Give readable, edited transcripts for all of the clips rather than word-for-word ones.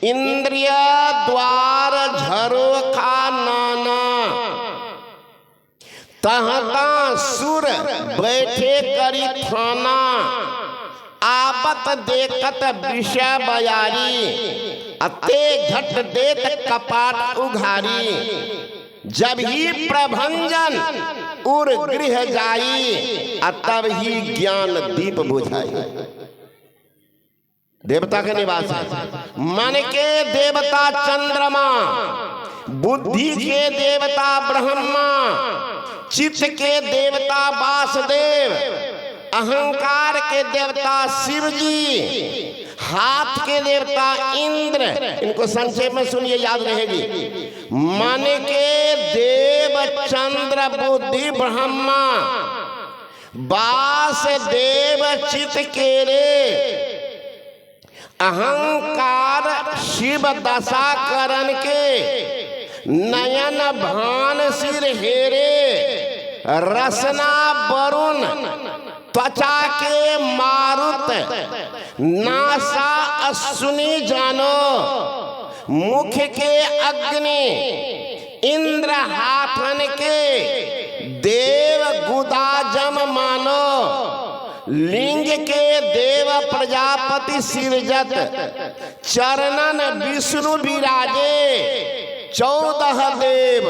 इंद्रिय द्वार झरोखा नाना, तहता सुर बैठे करी थाना, आपत देखत विषय बयारी, अते झट देत कपाट उघारी, जब ही प्रभंजन उर गृह जाई, तब ही ज्ञान दीप बुझाई। देवता के निवास है। मन के देवता चंद्रमा, बुद्धि के देवता ब्रह्मा, चित्त के देवता वासुदेव, अहंकार के देवता शिव जी, हाथ के देवता इंद्र। इनको संक्षेप में सुनिए, याद रहेगी। मन के देव चंद्र, बुद्धि ब्रह्मा, वासुदेव चित्त के रे, अहंकार शिव दशा करण के, नयन भान सिर हेरे, रसना वरुण, त्वचा के मारुत, नासा अश्विनी जानो, मुख के अग्नि, इंद्र हाथन के, देव गुदाजम मानो, लिंग के देव प्रजापति सिरजत, चरणन विष्णु विराजे, 14 देव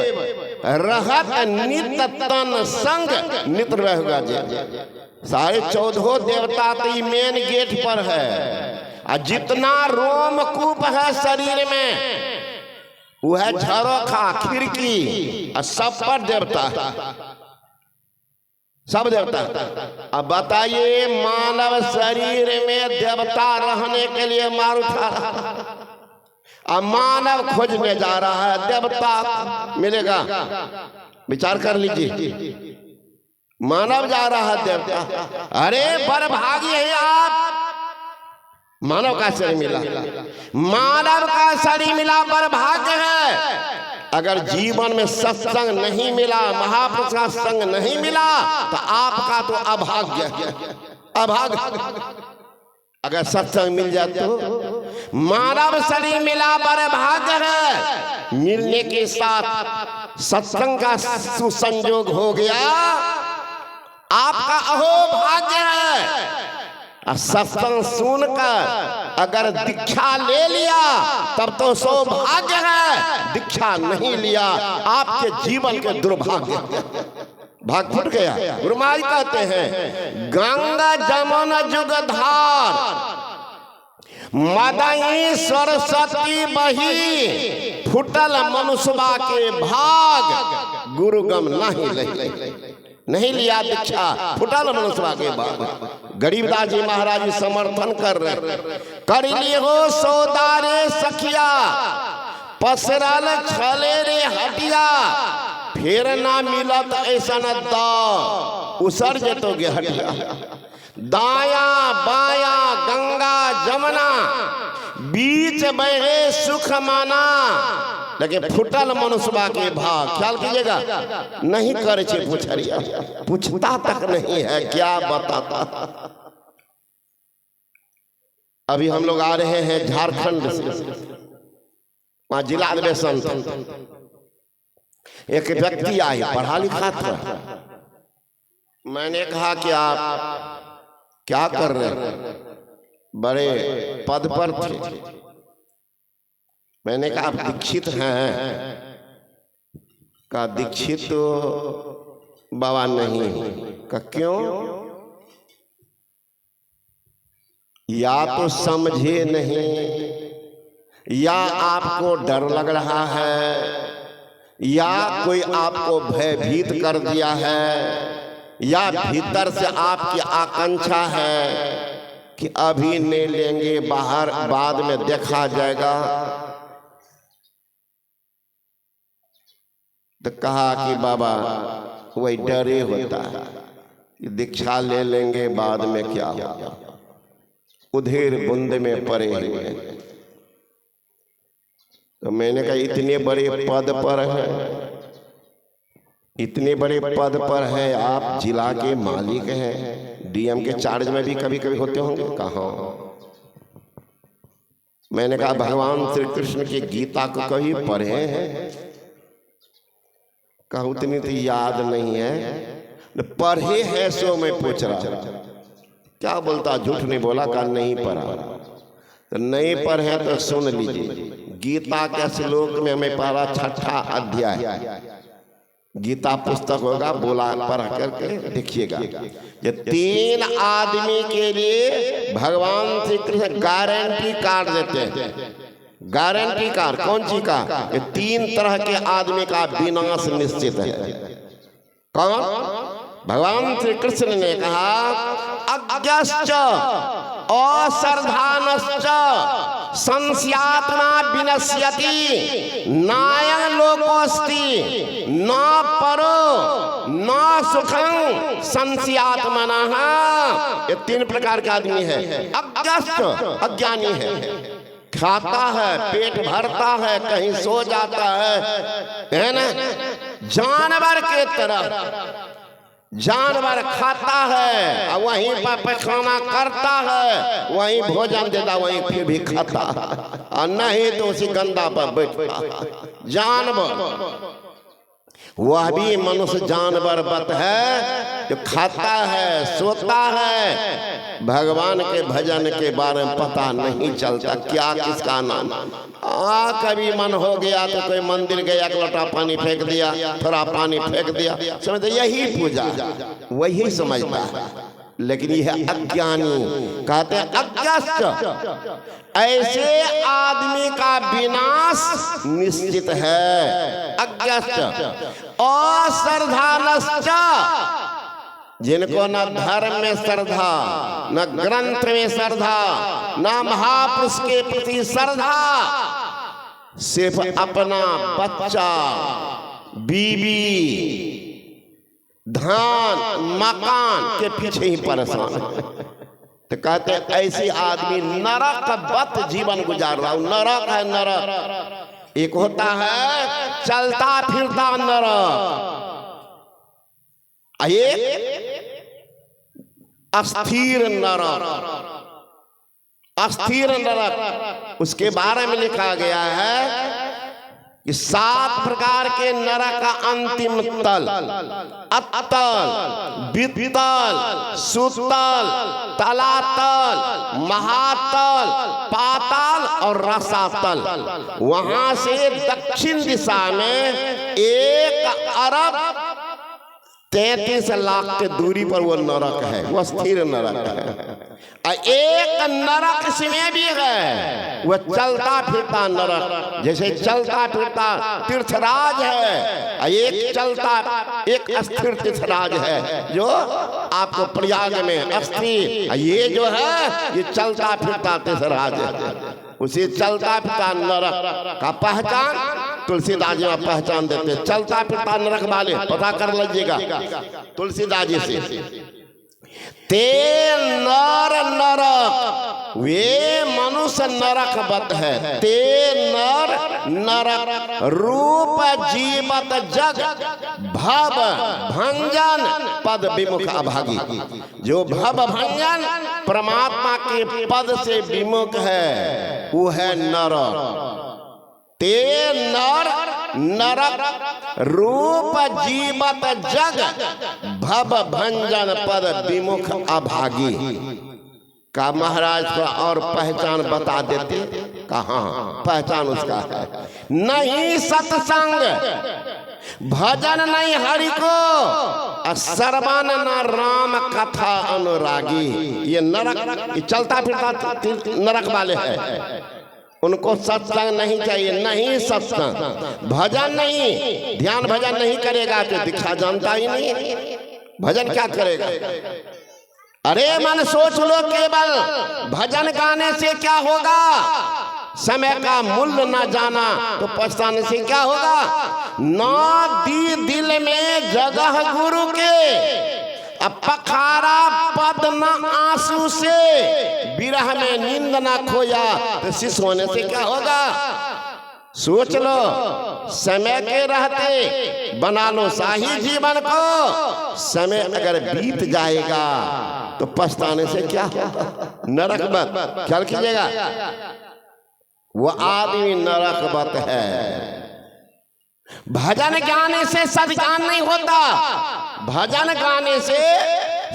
रहत नित तन संग नित रहेगा जे। सारे 14 देवता तो मेन गेट पर है। और जितना रोमकूप है शरीर में, वह झरोखा खिड़की, और सब पर देवता, सब देवता। अब बताइए, मानव शरीर में देवता रहने के लिए मार उठा रहा है। अब मानव खोजने जा रहा है, देवता मिलेगा? विचार कर लीजिए। मानव जा रहा है, देवता। अरे बरभागी है आप, मानव का शरीर मिला, मानव का शरीर मिला, बरभाग्य है। अगर जीवन में सत्संग नहीं मिला, महापुरुष का संग नहीं मिला, तो आपका तो अभाग्य है, अभाग्य। अगर सत्संग मिल जाए तो मानव शरीर मिला, बरभाग्य है। मिलने के साथ सत्संग का सुसंयोग हो गया, आपका अहो भाग्य है। सत्संग सुनकर अगर दीक्षा ले लिया, तब तो सौभाग्य है। दीक्षा नहीं लिया, आपके जीवन के दुर्भाग्य, भाग फुट गया। गुरु महाराज कहते हैं, गंगा जमुना जुगधार, मदई सरस्वती बही, फुटल मनुष्यवा के भाग, गुरुगम नहीं लिया दीक्षा, फुटल मनुष्यवा के भाग। गरीबदास जी महाराज समर्थन कर रहे, कर लिए हो सौदारे सखिया, पसरल छले रे हटिया, फिर ना मिलत ऐसा न दाव, उसर जतोगे हटिया। दाया बाया गंगा जमुना, बीच बहे सुख माना, लेकिन फुटल मनुष्यवा के भाग। ख्याल कीजिएगा, नहीं करे छे पूछरिया, पूछता तक नहीं है, क्या बताता। अभी हम लोग आ रहे हैं झारखंड से, वहां जिला अधिवेशन, एक व्यक्ति आए, पढ़ा लिखा था। मैंने कहा कि आप क्या कर रहे हैं? बड़े पद पर थे। मैंने कहा आप दीक्षित हैं? का दीक्षित तो बाबा नहीं। का क्यों? या तो समझे नहीं, या आपको डर लग रहा है, या कोई आपको भयभीत कर दिया है, या भीतर से आपकी आकांक्षा है कि अभी नहीं लेंगे, बाहर बाद में देखा जाएगा। तो कहा कि बाबा वही डरे होता है कि दीक्षा ले लेंगे, बाद में क्या होगा, उधेर बुंद में पड़े हुए। तो मैंने कहा इतने बड़े पद पर है, इतने बड़े पद पर है, आप जिला के मालिक हैं, डीएम के चार्ज में भी कभी कभी होते होंगे। कहाँ? मैंने कहा भगवान श्री कृष्ण की गीता को कभी पढ़े हैं? कहा उतनी तो याद नहीं है। पढ़े है सो मैं पूछ रहा। क्या बोलता, झूठ नहीं बोला, कहा नहीं पढ़ा। तो नहीं पढ़े तो सुन लीजिए। गीता के श्लोक में मैं पढ़ा 6ठा अध्याय। गीता पुस्तक होगा, बोला पढ़ करके देखिएगा। ये 3 आदमी के लिए भगवान श्री कृष्ण गारंटी कार्ड देते हैं। गारंटी कार्ड कौन सी का? ये 3 तरह के आदमी का विनाश निश्चित है। कौन? भगवान श्री कृष्ण ने कहा अज्ञश्च अश्रद्धानश्च संस्यात्मा विनश्यति नायं लोकोस्ति न परो न सुखं संस्यात्मनः। ये 3 प्रकार के आदमी है। अज्ञश्च अज्ञानी है, खाता है, पेट भरता है, कहीं सो जाता है ना, जानवर के तरह। जानवर खाता है और वहीं पर पैखाना करता है, वहीं भोजन देता, वहीं फिर भी खाता, और नहीं तो उसी गंदा पर बैठता। जानवर वह भी मनुष्य जानवर बत है जो खाता है, सोता है, भगवान के भजन के बारे में पता नहीं चलता क्या किसका नाम। कभी मन हो गया तो कोई मंदिर गया, एक लोटा पानी फेंक दिया, थोड़ा पानी फेंक दिया, समझते यही पूजा, वही समझता है। लेकिन यह अज्ञानी, कहते हैं अज्ञश्च, ऐसे आदमी का विनाश निश्चित है। अज्ञश्च अश्रद्धानश्च, जिनको न धर्म में श्रद्धा, न ग्रंथ में श्रद्धा, न महापुरुष के प्रति श्रद्धा, सिर्फ अपना बच्चा, बीवी, धान, मकान के पीछे ही परेशान। तो कहते हैं ऐसी आदमी नरक बत जीवन गुजार रहा हूं। नरक है नरक। एक होता है चलता फिरता नरक, एक अस्थिर नरक। अस्थिर नरक, उसके बारे में लिखा गया है कि 7 प्रकार के नरक का अंतिम तल, अतल, वितल, सुतल, तलातल, महातल, पाताल और रसातल। वहां से दक्षिण दिशा में 1 अरब 33 लाख के दूरी पर वो नरक है, वो स्थिर नरक है। एक नरक इसमें भी है, वह चलता फिरता नरक, जैसे चलता फिरता तीर्थराज है, एक अस्थिर तीर्थराज है जो आपको प्रयाग में अस्थिर, ये जो है ये चलता फिरता तीर्थराज है। उसी चलता फिरता नरक का पहचान तुलसीदास जी पहचान देते। चलता फिरता नरक वाले पता कर लीजिएगा तुलसीदास जी से। ते नर नरक, वे मनुष्य नरक बत है। ते नर नरक रूप जीवत जग भव भंजन पद विमुख अभागी। जो भव भंजन परमात्मा के पद से विमुख है वो है नरक। ते नर नरक रूप जीवत जग भव भंजन पद विमुख अभागी। का महाराज को और पहचान बता देते, कहाँ पहचान उसका है? नहीं सत्संग, भजन नहीं हरि को, श्रवण न राम कथा अनुरागी। ये नरक, ये चलता फिरता नरक वाले हैं। उनको सत्संग नहीं चाहिए, नहीं सत्संग, भजन नहीं, ध्यान भजन नहीं करेगा तो दीक्षा जानता ही नहीं, भजन क्या करेगा? अरे मन सोच लो, केवल भजन गाने से क्या होगा? समय का मूल्य ना जाना तो पछताने से क्या होगा? ना दी दिल में जगह गुरु के, अब पखारा पद न आंसू से, विरह में नींद ना खोया तो शिष्य होने से क्या होगा? सोच लो, समय के रहते बना लो शाही जीवन को, समय अगर बीत जाएगा तो पछताने से क्या होगा? नरक मत ख्याल कीजिएगा। वो आदमी नरकवत है। भजन गाने से सद्ज्ञान नहीं होता, भजन गाने से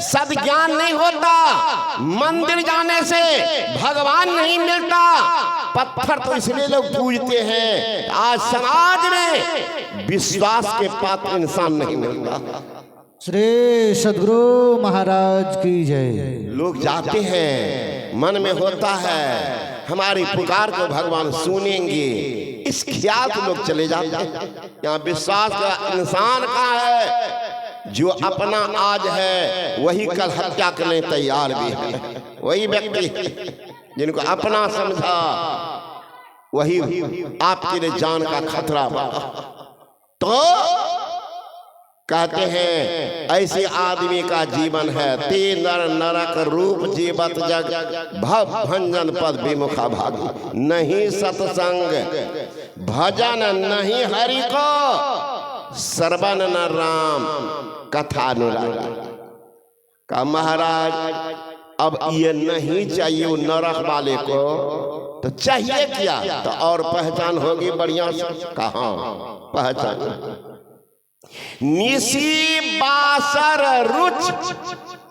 सद्ज्ञान नहीं होता, मंदिर जाने से भगवान नहीं मिलता। पत्थर तो इसलिए लोग पूजते हैं, आज समाज में विश्वास के पात्र इंसान नहीं मिलता। श्री सद्गुरु महाराज की जय। लोग जाते हैं, मन में होता है हमारी पुकार को भगवान सुनेंगे, इस ख्याल से लोग चले जाते हैं। यहाँ विश्वास का इंसान कहाँ है? जो अपना आज है वही कल हत्या करने तैयार भी है। वही व्यक्ति जिनको अपना समझा वही आपके लिए जान का खतरा बना। तो कहते हैं ऐसे आदमी का जीवन है, ते नर नरक रूप जीवत जग, भव भंजन पद विमुखा भागी। नहीं सत्संग भजन नहीं हरि को, श्रवण न राम कथा अनुराग। का महाराज अब ये नहीं चाहिए वो नरक वाले को, तो चाहिए क्या? तो और पहचान होगी बढ़िया से। कहाँ पहचान? निसी बासर रुच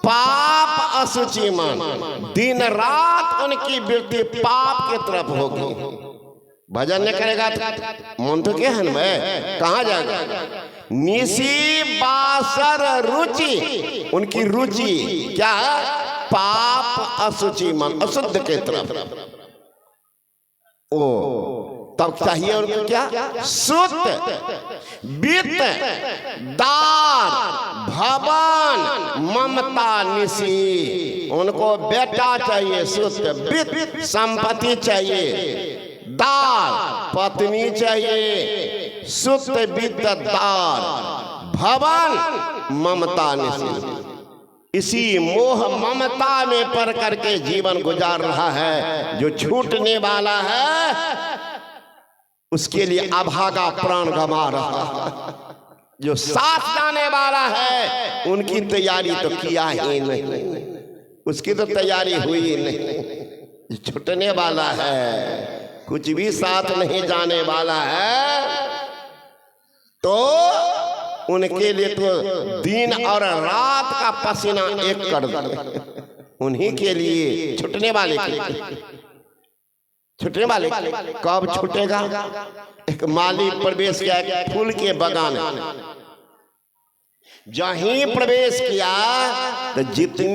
पाप असुचि मन, दिन रात उनकी वृत्ति पाप की तरफ होगी। भजन नहीं करेगा तो मन तो क्या है मैं कहाँ जाएगा? निसी बासर रुचि, उनकी रुचि क्या है? पाप असुचि मन, अशुद्ध के तरफ। ओ तब चाहिए उनको क्या? सुत वित्त दार भवन ममता निसी। उनको बेटा चाहिए, सुत वित्त संपत्ति चाहिए, दार पत्नी चाहिए, सुत वित्त दार भवन ममता निसी। इसी मोह ममता में पड़ करके जीवन गुजार रहा है। जो छूटने वाला है उसके लिए अभागा प्राण गंवा रहा है। जो साथ जाने वाला है उनकी तैयारी तो किया ही नहीं, उसकी तो तैयारी हुई नहीं। छूटने वाला है, कुछ भी साथ नहीं जाने वाला है, तो उनके लिए तो दिन और रात का पसीना एक कर दे। उन्हीं के लिए, छूटने वाले के लिए। छूटने वाले कब छूटेगा? एक माली प्रवेश किया फूल के बगान, जहीं प्रवेश किया तो जितनी